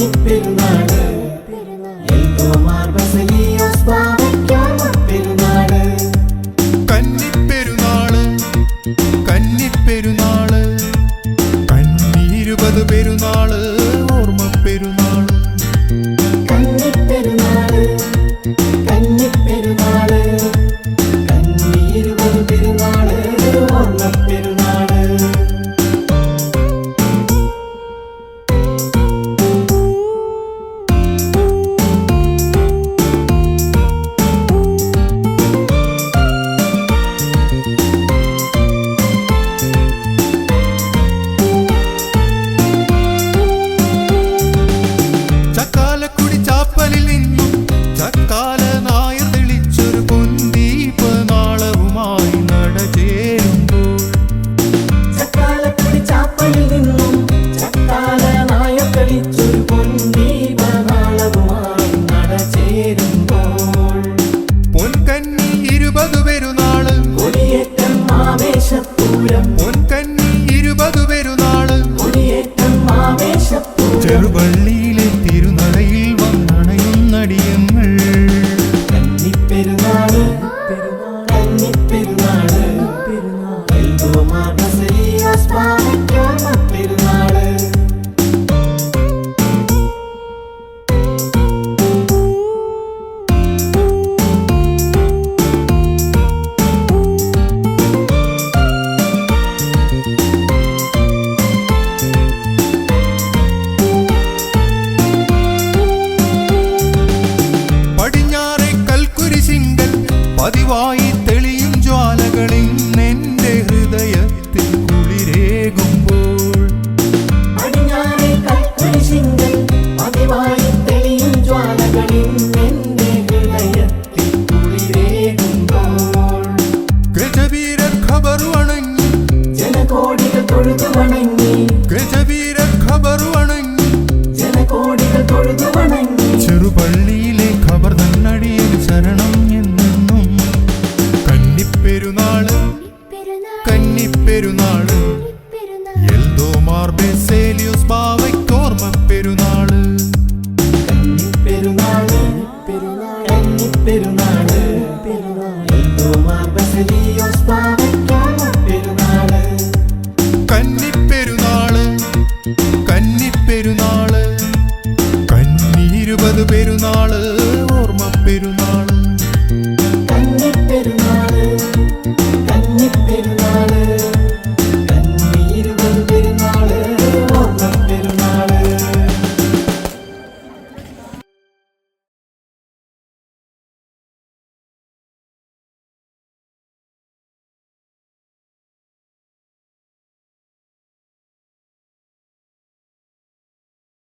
കന്നിപ്പെരുന്നാള് എൽദോമാർ ബസേലിയോസ് ബാവയ്ക്കോർമ്മ പെരുന്നാള്. കന്നിപ്പെരുന്നാള് കന്നിപ്പെരുന്നാള് കന്നി 20 പെരുന്നാള് ഓർമ്മ പെരുന്നാള്. കന്നിപ്പെരുന്നാള് കന്നിപ്പെരുന്നാള് കന്നി 20 പെരുന്നാള് ഓർമ്മ പെരുന്നാള്. ചക്കാലക്കുടി ചാപ്പലിൽ നിന്നും ചക്കാല നായ തെളിച്ചൊരു പൊന്തീപനാളവുമായി നടചേരുമ്പോൾ. ചക്കാലക്കുടി ചാപ്പലിൽ നിന്നും ചക്കാല നായ തെളിച്ചൊരു പൊന്തീപനാളവുമായി നടചേരുമ്പോൾ. പൊൻകന്നി 20 പെരുന്നാള് കൊടിയേറ്റം ആവേശപൂരം. പൊൻകന്നി 20 പെരുന്നാള് കൊടിയേറ്റം ആവേശപൂരം. ചെറുപള്ളിയിലെ തിരുനടയിൽ വന്നണയുന്നടിയങ്ങൾ. കന്നിപ്പെരുന്നാള് കന്നിപ്പെരുന്നാള് എൽദോമാർ ബസേലിയോസ് ബാവയ്ക്കോർമ്മ പെരുന്നാള്. പടിഞ്ഞാറെ കൽക്കുരിശിങ്കൽ പതിവായി തെളിയും ജ്വാലകളിൽ എന്റെ ഹൃദയത്തിൽ കുളിരേകുമ്പോൾ. പടിഞ്ഞാറെ കൽക്കുരിശിങ്കൽ പതിവായി തെളിയും ജ്വാലകളിൽ എന്റെ ഹൃദയത്തിൽ കുളിരേകുമ്പോൾ. ഗജവീരർ ഖബറു അണങ്ങി ജനകോടികൾ തൊഴുതു വണങ്ങി. ഗജവീരർ ഖബറു അണങ്ങി ജനകോടികൾ തൊഴുതു വണങ്ങി. ചെറുപള്ളിയിലെ ഖബർ തന്നടിയിൽ ശരണം എന്നെന്നും. കന്നിപ്പെരുന്നാള് കന്നിപ്പെരുന്നാള് എൽദോമാർ ബസേലിയോസ് ബാവയ്ക്കോർമ്മ പെരുന്നാള്. കന്നിപ്പെരുന്നാള് കന്നിപ്പെരുന്നാള് എൽദോമാർ ബസേലിയോസ് ബാവയ്ക്കോർമ്മ പെരുന്നാള്. കന്നിപ്പെരുന്നാള് കന്നിപ്പെരുന്നാള്